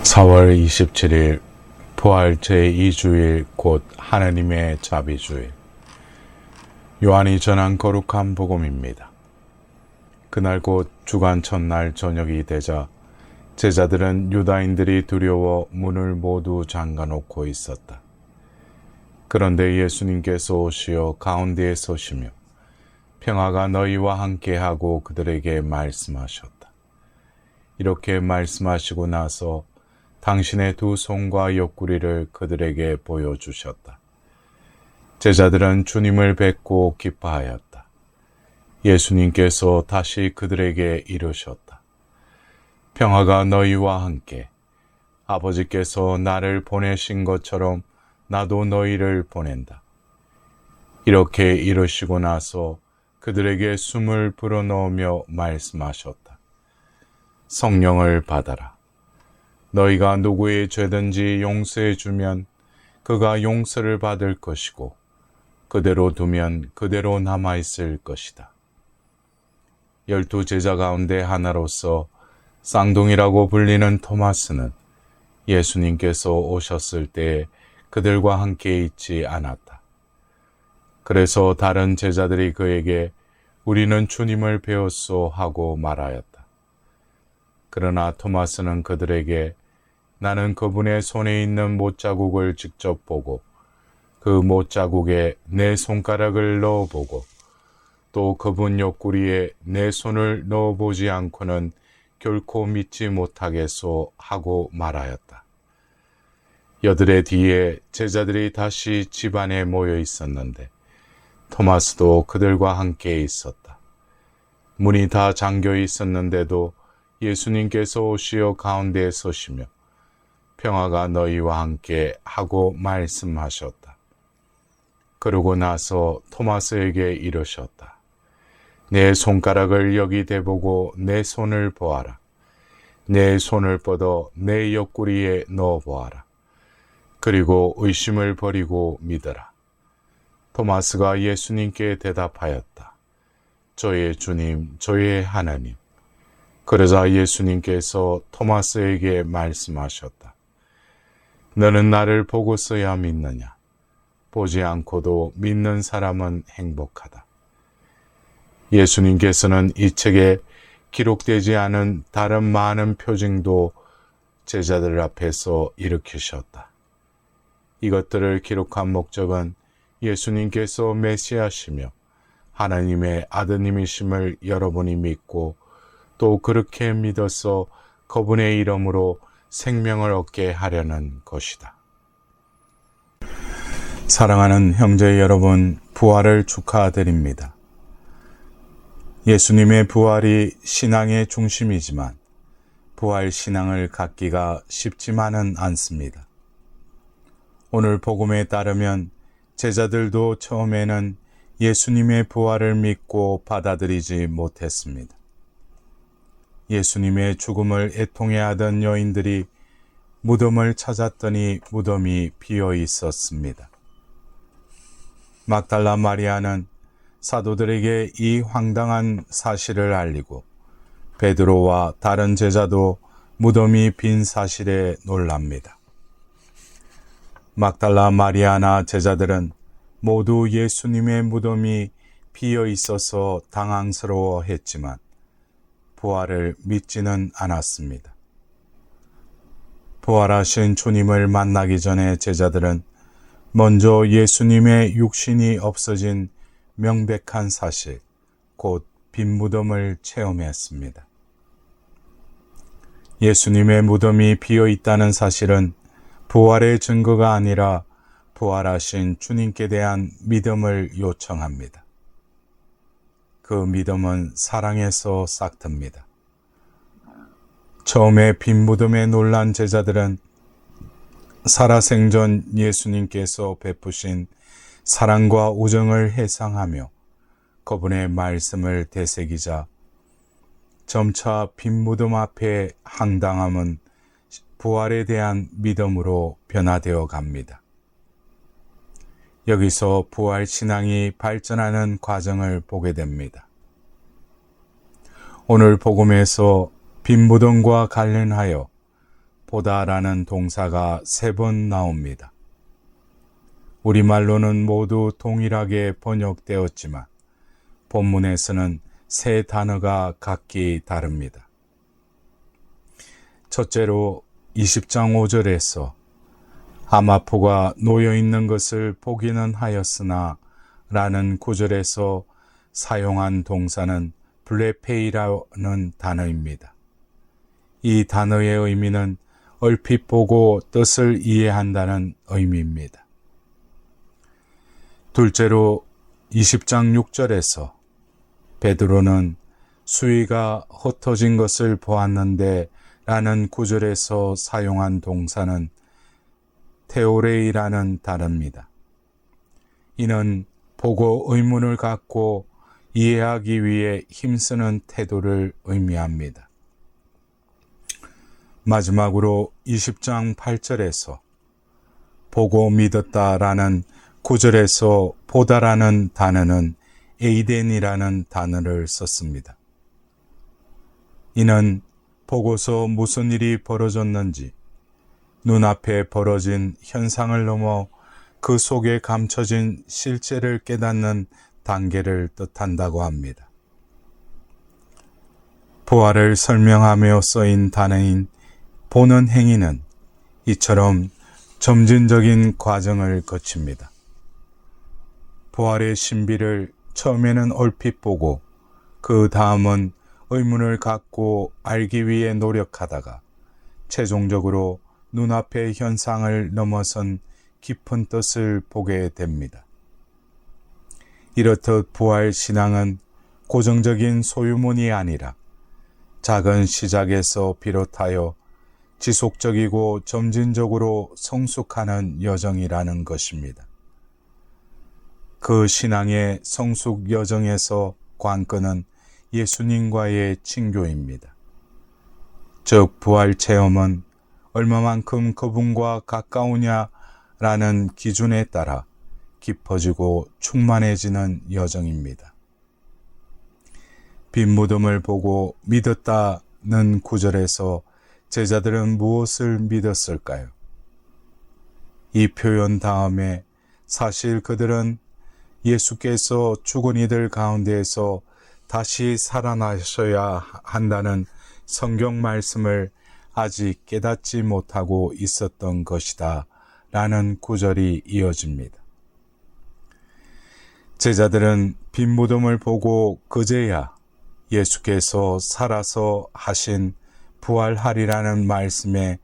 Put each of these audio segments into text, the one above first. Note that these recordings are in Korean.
4월 27일 부활 제2주일 곧 하느님의 자비주일. 요한이 전한 거룩한 복음입니다. 그날 곧 주간 첫날 저녁이 되자 제자들은 유다인들이 두려워 문을 모두 잠가놓고 있었다. 그런데 예수님께서 오시어 가운데에 서시며 평화가 너희와 함께하고 그들에게 말씀하셨다. 이렇게 말씀하시고 나서 당신의 두 손과 옆구리를 그들에게 보여주셨다. 제자들은 주님을 뵙고 기뻐하였다. 예수님께서 다시 그들에게 이르셨다. 평화가 너희와 함께. 아버지께서 나를 보내신 것처럼 나도 너희를 보낸다. 이렇게 이르시고 나서 그들에게 숨을 불어넣으며 말씀하셨다. 성령을 받아라. 너희가 누구의 죄든지 용서해 주면 그가 용서를 받을 것이고 그대로 두면 그대로 남아있을 것이다. 12 제자 가운데 하나로서 쌍둥이라고 불리는 토마스는 예수님께서 오셨을 때 그들과 함께 있지 않았다. 그래서 다른 제자들이 그에게 우리는 주님을 배웠소 하고 말하였다. 그러나 토마스는 그들에게 나는 그분의 손에 있는 못자국을 직접 보고 그 못자국에 내 손가락을 넣어보고 또 그분 옆구리에 내 손을 넣어보지 않고는 결코 믿지 못하겠소 하고 말하였다. 여드레 뒤에 제자들이 다시 집 안에 모여 있었는데 토마스도 그들과 함께 있었다. 문이 다 잠겨 있었는데도 예수님께서 오시어 가운데에 서시며 평화가 너희와 함께 하고 말씀하셨다. 그러고 나서 토마스에게 이르셨다. 내 손가락을 여기 대보고 내 손을 보아라. 내 손을 뻗어 내 옆구리에 넣어보아라. 그리고 의심을 버리고 믿어라. 토마스가 예수님께 대답하였다. 저의 주님, 저의 하나님. 그러자 예수님께서 토마스에게 말씀하셨다. 너는 나를 보고서야 믿느냐? 보지 않고도 믿는 사람은 행복하다. 예수님께서는 이 책에 기록되지 않은 다른 많은 표징도 제자들 앞에서 일으키셨다. 이것들을 기록한 목적은 예수님께서 메시아시며 하나님의 아드님이심을 여러분이 믿고 또 그렇게 믿어서 그분의 이름으로 생명을 얻게 하려는 것이다. 사랑하는 형제 여러분, 부활을 축하드립니다. 예수님의 부활이 신앙의 중심이지만 부활 신앙을 갖기가 쉽지만은 않습니다. 오늘 복음에 따르면 제자들도 처음에는 예수님의 부활을 믿고 받아들이지 못했습니다. 예수님의 죽음을 애통해하던 여인들이 무덤을 찾았더니 무덤이 비어 있었습니다. 막달라 마리아는 사도들에게 이 황당한 사실을 알리고 베드로와 다른 제자도 무덤이 빈 사실에 놀랍니다. 막달라 마리아나 제자들은 모두 예수님의 무덤이 비어 있어서 당황스러워했지만 부활을 믿지는 않았습니다. 부활하신 주님을 만나기 전에 제자들은 먼저 예수님의 육신이 없어진 명백한 사실, 곧 빈 무덤을 체험했습니다. 예수님의 무덤이 비어 있다는 사실은 부활의 증거가 아니라 부활하신 주님께 대한 믿음을 요청합니다. 그 믿음은 사랑에서 싹틉니다. 처음에 빈 무덤에 놀란 제자들은 살아생전 예수님께서 베푸신 사랑과 우정을 회상하며 그분의 말씀을 되새기자 점차 빈 무덤 앞의 황당함은 부활에 대한 믿음으로 변화되어 갑니다. 여기서 부활 신앙이 발전하는 과정을 보게 됩니다. 오늘 복음에서 빈 무덤과 관련하여 보다라는 동사가 3번 나옵니다. 우리말로는 모두 동일하게 번역되었지만 본문에서는 3 단어가 각기 다릅니다. 첫째로 20장 5절에서 아마포가 놓여있는 것을 보기는 하였으나 라는 구절에서 사용한 동사는 블레페이라는 단어입니다. 이 단어의 의미는 얼핏 보고 뜻을 이해한다는 의미입니다. 둘째로 20장 6절에서 베드로는 수위가 흩어진 것을 보았는데 라는 구절에서 사용한 동사는 테오레이라는 단어입니다. 이는 보고 의문을 갖고 이해하기 위해 힘쓰는 태도를 의미합니다. 마지막으로 20장 8절에서 보고 믿었다라는 구절에서 보다라는 단어는 에이덴이라는 단어를 썼습니다. 이는 보고서 무슨 일이 벌어졌는지 눈앞에 벌어진 현상을 넘어 그 속에 감춰진 실체를 깨닫는 단계를 뜻한다고 합니다. 부활을 설명하며 쓰인 단어인 보는 행위는 이처럼 점진적인 과정을 거칩니다. 부활의 신비를 처음에는 얼핏 보고 그 다음은 의문을 갖고 알기 위해 노력하다가 최종적으로 눈앞의 현상을 넘어선 깊은 뜻을 보게 됩니다. 이렇듯 부활 신앙은 고정적인 소유문이 아니라 작은 시작에서 비롯하여 지속적이고 점진적으로 성숙하는 여정이라는 것입니다. 그 신앙의 성숙 여정에서 관건은 예수님과의 친교입니다. 즉 부활 체험은 얼마만큼 그분과 가까우냐라는 기준에 따라 깊어지고 충만해지는 여정입니다. 빈 무덤을 보고 믿었다는 구절에서 제자들은 무엇을 믿었을까요? 이 표현 다음에 사실 그들은 예수께서 죽은 이들 가운데에서 다시 살아나셔야 한다는 성경 말씀을 아직 깨닫지 못하고 있었던 것이다 라는 구절이 이어집니다. 제자들은 빈 무덤을 보고 그제야 예수께서 살아서 하신 부활하리라는 말씀의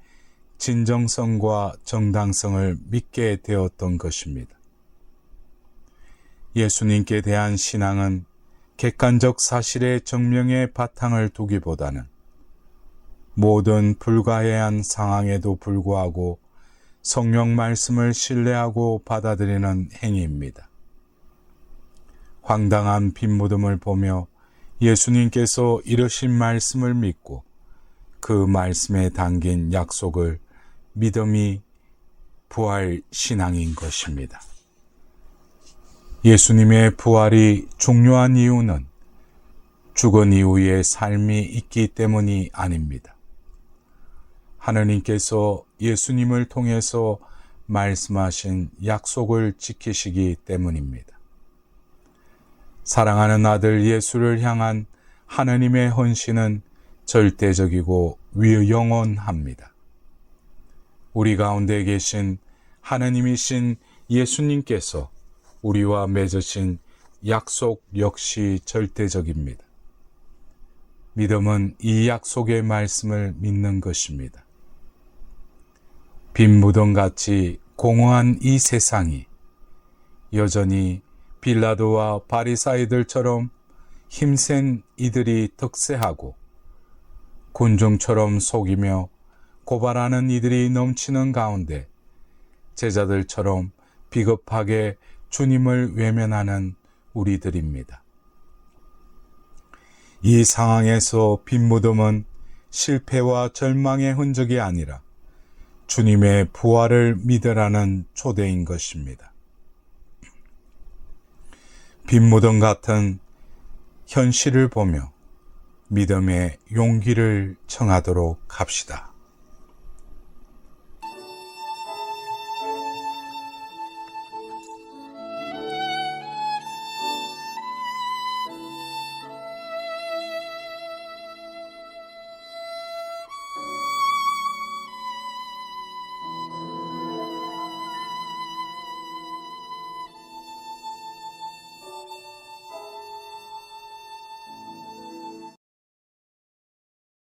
진정성과 정당성을 믿게 되었던 것입니다. 예수님께 대한 신앙은 객관적 사실의 증명에 바탕을 두기보다는 모든 불가해한 상황에도 불구하고 성령 말씀을 신뢰하고 받아들이는 행위입니다. 황당한 빈 무덤을 보며 예수님께서 이르신 말씀을 믿고 그 말씀에 담긴 약속을 믿음이 부활 신앙인 것입니다. 예수님의 부활이 중요한 이유는 죽은 이후의 삶이 있기 때문이 아닙니다. 하느님께서 예수님을 통해서 말씀하신 약속을 지키시기 때문입니다. 사랑하는 아들 예수를 향한 하느님의 헌신은 절대적이고 영원합니다. 우리 가운데 계신 하느님이신 예수님께서 우리와 맺으신 약속 역시 절대적입니다. 믿음은 이 약속의 말씀을 믿는 것입니다. 빈 무덤같이 공허한 이 세상이 여전히 빌라도와 바리사이들처럼 힘센 이들이 득세하고 군중처럼 속이며 고발하는 이들이 넘치는 가운데 제자들처럼 비겁하게 주님을 외면하는 우리들입니다. 이 상황에서 빈 무덤은 실패와 절망의 흔적이 아니라 주님의 부활을 믿으라는 초대인 것입니다. 빈 무덤 같은 현실을 보며 믿음의 용기를 청하도록 합시다.